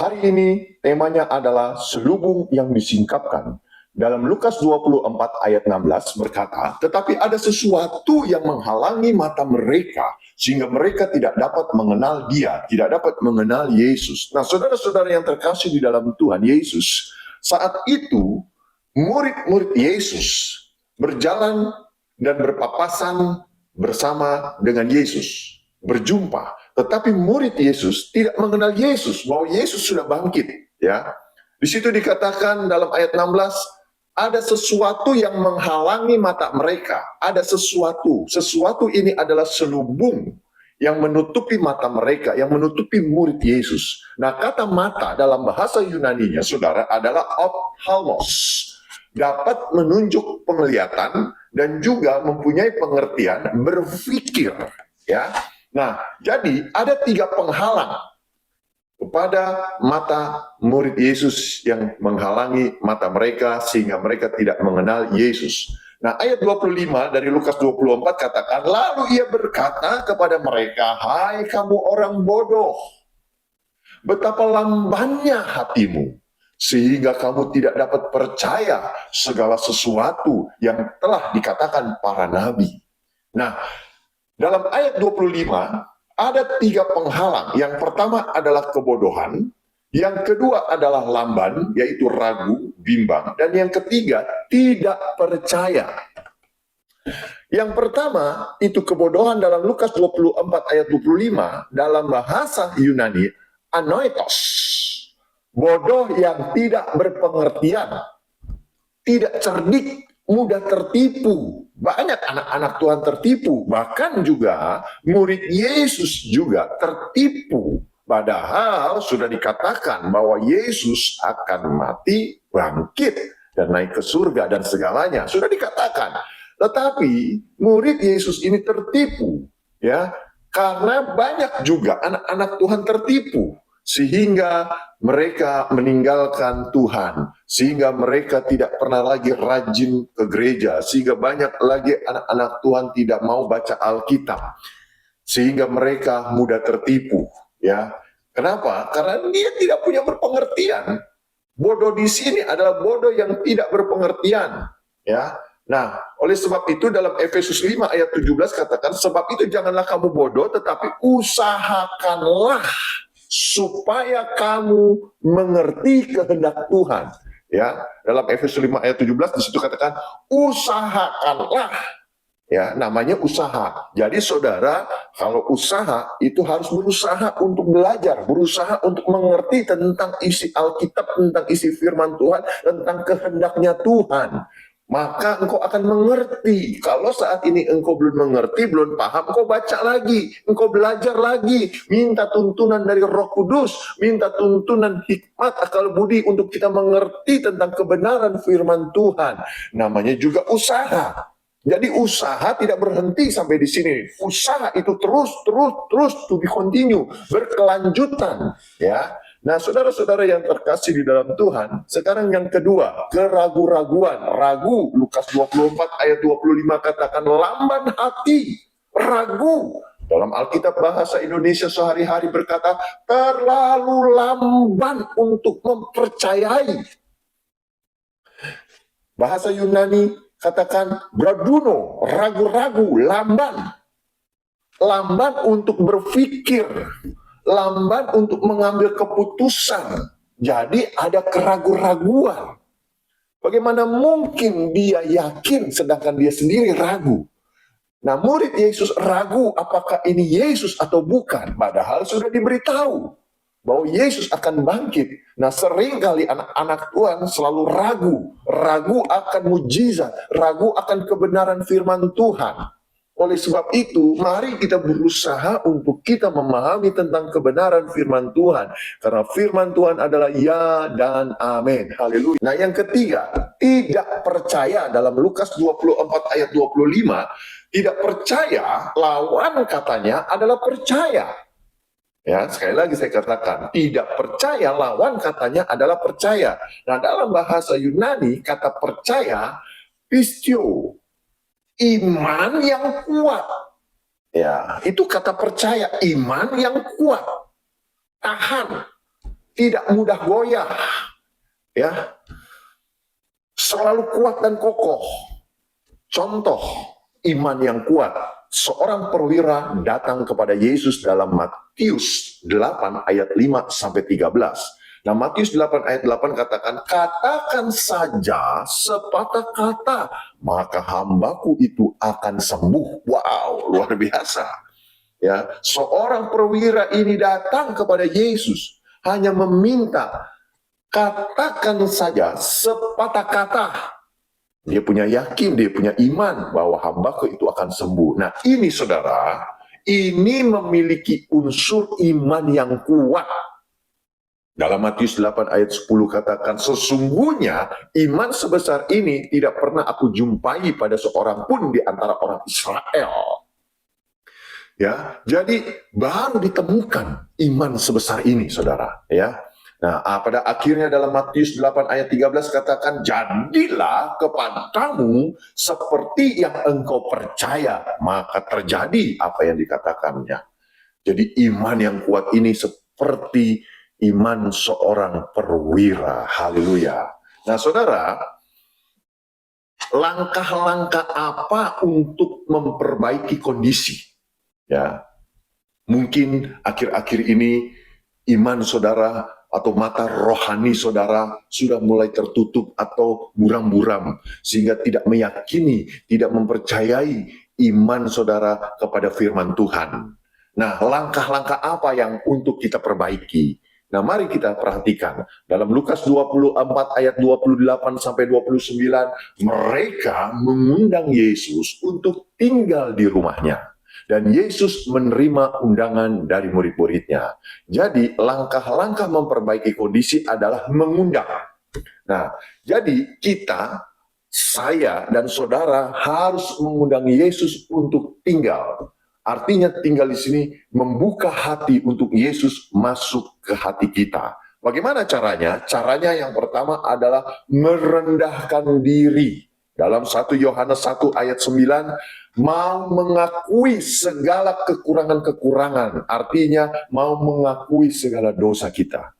Hari ini temanya adalah selubung yang disingkapkan. Dalam Lukas 24 ayat 16 berkata, tetapi ada sesuatu yang menghalangi mata mereka, sehingga mereka tidak dapat mengenal Dia, tidak dapat mengenal Yesus. Nah, saudara-saudara yang terkasih di dalam Tuhan Yesus, saat itu murid-murid Yesus berjalan dan berpapasan bersama dengan Yesus, berjumpa. Tetapi murid Yesus tidak mengenal Yesus, bahwa Yesus sudah bangkit. Ya, di situ dikatakan dalam ayat 16, ada sesuatu yang menghalangi mata mereka. Ada sesuatu ini adalah selubung yang menutupi mata mereka, yang menutupi murid Yesus. Nah, kata mata dalam bahasa Yunaninya, saudara, adalah ophthalmos. Dapat menunjuk penglihatan dan juga mempunyai pengertian berpikir. Ya, nah, jadi ada 3 penghalang kepada mata murid Yesus yang menghalangi mata mereka sehingga mereka tidak mengenal Yesus. Nah, ayat 25 dari Lukas 24 katakan, lalu ia berkata kepada mereka, hai kamu orang bodoh, betapa lambannya hatimu, sehingga kamu tidak dapat percaya segala sesuatu yang telah dikatakan para nabi. Nah, dalam ayat 25, ada 3 penghalang. Yang pertama adalah kebodohan, yang kedua adalah lamban, yaitu ragu, bimbang, dan yang ketiga tidak percaya. Yang pertama itu kebodohan dalam Lukas 24 ayat 25, dalam bahasa Yunani anoitos, bodoh yang tidak berpengertian, tidak cerdik, mudah tertipu. Banyak anak-anak Tuhan tertipu, bahkan juga murid Yesus juga tertipu. Padahal sudah dikatakan bahwa Yesus akan mati, bangkit, dan naik ke surga dan segalanya. Sudah dikatakan. Tetapi murid Yesus ini tertipu, ya, karena banyak juga anak-anak Tuhan tertipu. Sehingga mereka meninggalkan Tuhan, sehingga mereka tidak pernah lagi rajin ke gereja, sehingga banyak lagi anak-anak Tuhan tidak mau baca Alkitab, sehingga mereka mudah tertipu. Ya, kenapa? Karena dia tidak punya berpengertian. Bodoh di sini adalah bodoh yang tidak berpengertian. Ya, nah, oleh sebab itu dalam Efesus 5 ayat 17 katakan, sebab itu janganlah kamu bodoh, tetapi usahakanlah supaya kamu mengerti kehendak Tuhan. Ya, dalam Efesus 5 ayat 17 di situ katakan usahakanlah. Ya, namanya usaha. Jadi saudara, kalau usaha itu harus berusaha untuk belajar, berusaha untuk mengerti tentang isi Alkitab, tentang isi firman Tuhan, tentang kehendaknya Tuhan. Maka engkau akan mengerti. Kalau saat ini engkau belum mengerti, belum paham, engkau baca lagi, engkau belajar lagi, minta tuntunan dari Roh Kudus, minta tuntunan hikmat akal budi untuk kita mengerti tentang kebenaran firman Tuhan. Namanya juga usaha. Jadi usaha tidak berhenti sampai di sini. Usaha itu terus to be continue, berkelanjutan, ya. Nah, saudara-saudara yang terkasih di dalam Tuhan, sekarang yang kedua, keraguan-raguan. Ragu, Lukas 24 ayat 25 katakan lamban hati, ragu. Dalam Alkitab bahasa Indonesia sehari-hari berkata, terlalu lamban untuk mempercayai. Bahasa Yunani katakan braduno, ragu-ragu, lamban. Lamban untuk berpikir, lamban untuk mengambil keputusan. Jadi ada keraguan-raguan. Bagaimana mungkin dia yakin sedangkan dia sendiri ragu? Nah, murid Yesus ragu apakah ini Yesus atau bukan. Padahal sudah diberitahu bahwa Yesus akan bangkit. Nah, seringkali anak-anak Tuhan selalu ragu akan mujizat, ragu akan kebenaran firman Tuhan. Oleh sebab itu, mari kita berusaha untuk kita memahami tentang kebenaran firman Tuhan. Karena firman Tuhan adalah ya dan amin. Haleluya. Nah, yang ketiga, tidak percaya dalam Lukas 24 ayat 25, tidak percaya lawan katanya adalah percaya. Ya, sekali lagi saya katakan, tidak percaya lawan katanya adalah percaya. Nah, dalam bahasa Yunani kata percaya pistio, iman yang kuat. Ya, itu kata percaya, iman yang kuat, tahan, tidak mudah goyah, ya, selalu kuat dan kokoh. Contoh iman yang kuat, seorang perwira datang kepada Yesus dalam Matius 8 ayat 5 sampai 13. Nah, Matius 8 ayat 8 katakan, katakan saja sepatah kata, maka hambaku itu akan sembuh. Wow, luar biasa. Ya, seorang perwira ini datang kepada Yesus hanya meminta, katakan saja sepatah kata. Dia punya yakin, dia punya iman bahwa hambaku itu akan sembuh. Nah, ini saudara, ini memiliki unsur iman yang kuat. Dalam Matius 8 ayat 10 katakan, sesungguhnya iman sebesar ini tidak pernah aku jumpai pada seorang pun di antara orang Israel. Ya, jadi baru ditemukan iman sebesar ini, saudara. Ya. Nah, pada akhirnya dalam Matius 8 ayat 13 katakan, jadilah kepadamu seperti yang engkau percaya, maka terjadi apa yang dikatakannya. Jadi iman yang kuat ini seperti iman seorang perwira. Haleluya. Nah, saudara, langkah-langkah apa untuk memperbaiki kondisi? Ya, mungkin akhir-akhir ini iman saudara atau mata rohani saudara sudah mulai tertutup atau buram-buram, sehingga tidak meyakini, tidak mempercayai iman saudara kepada firman Tuhan. Nah, langkah-langkah apa yang untuk kita perbaiki? Nah, mari kita perhatikan. Dalam Lukas 24 ayat 28 sampai 29, mereka mengundang Yesus untuk tinggal di rumahnya. Dan Yesus menerima undangan dari murid-muridnya. Jadi langkah-langkah memperbaiki kondisi adalah mengundang. Nah, jadi kita, saya dan saudara harus mengundang Yesus untuk tinggal. Artinya tinggal di sini membuka hati untuk Yesus masuk ke hati kita. Bagaimana caranya? Caranya yang pertama adalah merendahkan diri. Dalam 1 Yohanes 1 ayat 9, mau mengakui segala kekurangan-kekurangan, artinya mau mengakui segala dosa kita.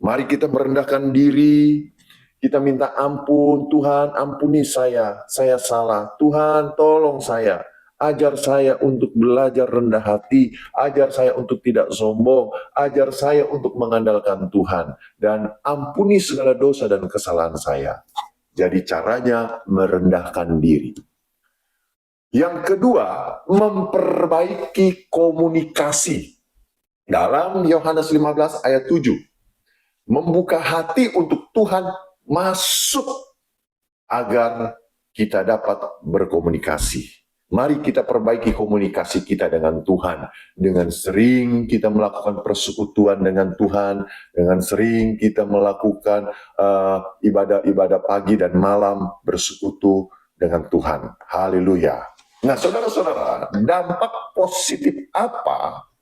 Mari kita merendahkan diri, kita minta ampun, Tuhan ampuni saya salah, Tuhan tolong saya, ajar saya untuk belajar rendah hati, ajar saya untuk tidak sombong, ajar saya untuk mengandalkan Tuhan, dan ampuni segala dosa dan kesalahan saya. Jadi caranya merendahkan diri. Yang kedua, memperbaiki komunikasi. Dalam Yohanes 15 ayat 7, membuka hati untuk Tuhan masuk agar kita dapat berkomunikasi. Mari kita perbaiki komunikasi kita dengan Tuhan. Dengan sering kita melakukan persekutuan dengan Tuhan, dengan sering kita melakukan ibadah-ibadah pagi dan malam bersekutu dengan Tuhan. Haleluya. Nah, saudara-saudara, dampak positif apa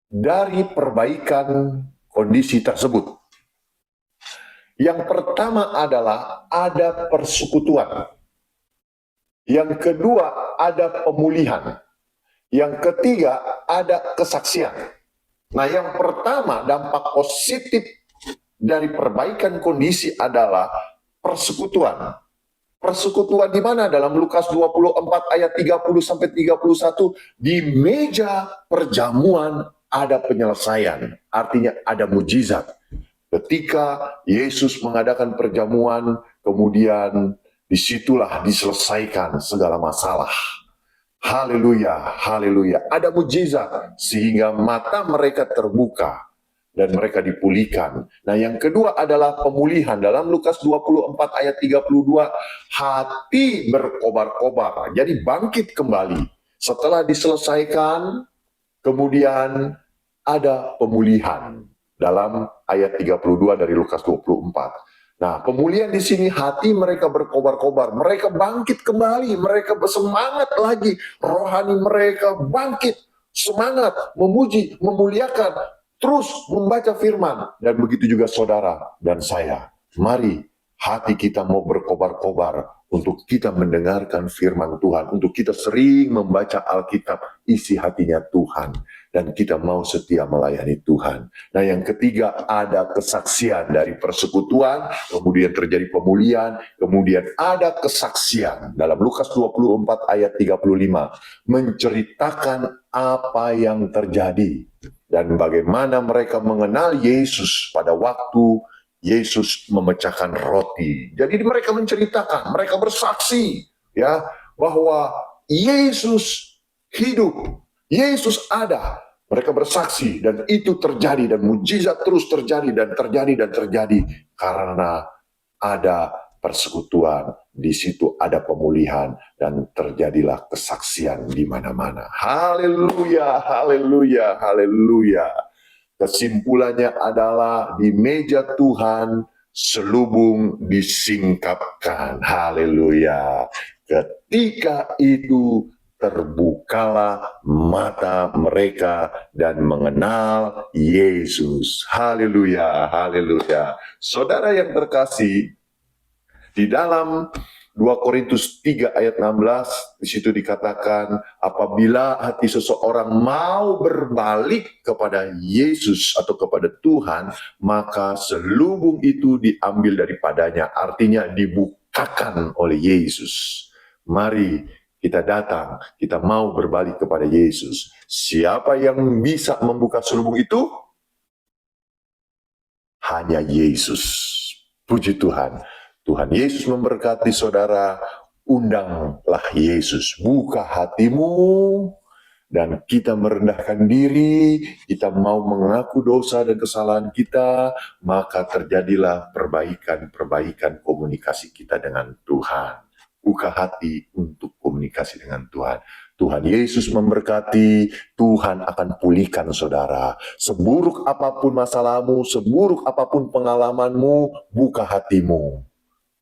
dari perbaikan kondisi tersebut? Yang pertama adalah ada persekutuan. Yang kedua ada pemulihan. Yang ketiga ada kesaksian. Nah, yang pertama dampak positif dari perbaikan kondisi adalah persekutuan. Persekutuan di mana? Dalam Lukas 24 ayat 30 sampai 31, di meja perjamuan ada penyelesaian, artinya ada mujizat. Ketika Yesus mengadakan perjamuan, kemudian disitulah diselesaikan segala masalah. Haleluya, haleluya. Ada mujizat sehingga mata mereka terbuka dan mereka dipulihkan. Nah, yang kedua adalah pemulihan. Dalam Lukas 24 ayat 32, hati berkobar-kobar, jadi bangkit kembali. Setelah diselesaikan, kemudian ada pemulihan. Dalam ayat 32 dari Lukas 24. Nah, pemulihan di sini hati mereka berkobar-kobar, mereka bangkit kembali, mereka bersemangat lagi, rohani mereka bangkit, semangat, memuji, memuliakan, terus membaca firman. Dan begitu juga saudara dan saya. Mari hati kita mau berkobar-kobar untuk kita mendengarkan firman Tuhan, untuk kita sering membaca Alkitab, isi hatinya Tuhan, dan kita mau setia melayani Tuhan. Nah, yang ketiga, ada kesaksian dari persekutuan, kemudian terjadi pemulihan, kemudian ada kesaksian. Dalam Lukas 24 ayat 35, menceritakan apa yang terjadi dan bagaimana mereka mengenal Yesus pada waktu Yesus memecahkan roti. Jadi mereka menceritakan, mereka bersaksi ya bahwa Yesus hidup, Yesus ada. Mereka bersaksi dan itu terjadi dan mujizat terus terjadi dan terjadi dan terjadi karena ada persekutuan, di situ ada pemulihan dan terjadilah kesaksian di mana-mana. Haleluya, haleluya, haleluya. Kesimpulannya adalah di meja Tuhan selubung disingkapkan. Haleluya. Ketika itu terbukalah mata mereka dan mengenal Yesus. Haleluya, haleluya. Saudara yang terkasih, di dalam 2 Korintus 3 ayat 16, di situ dikatakan, apabila hati seseorang mau berbalik kepada Yesus atau kepada Tuhan, maka selubung itu diambil daripadanya, artinya dibukakan oleh Yesus. Mari kita datang, kita mau berbalik kepada Yesus. Siapa yang bisa membuka selubung itu? Hanya Yesus. Puji Tuhan. Tuhan Yesus memberkati saudara, undanglah Yesus, buka hatimu, dan kita merendahkan diri, kita mau mengaku dosa dan kesalahan kita, maka terjadilah perbaikan komunikasi kita dengan Tuhan. Buka hati untuk komunikasi dengan Tuhan. Tuhan Yesus memberkati, Tuhan akan pulihkan saudara. Seburuk apapun masalahmu, seburuk apapun pengalamanmu, buka hatimu.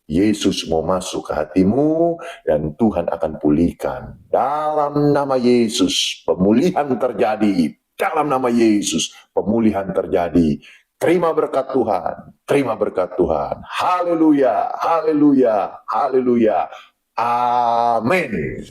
Yesus mau masuk ke hatimu dan Tuhan akan pulihkan. Dalam nama Yesus, pemulihan terjadi. Dalam nama Yesus, pemulihan terjadi. Terima berkat Tuhan, terima berkat Tuhan. Haleluya, haleluya, haleluya. Amin.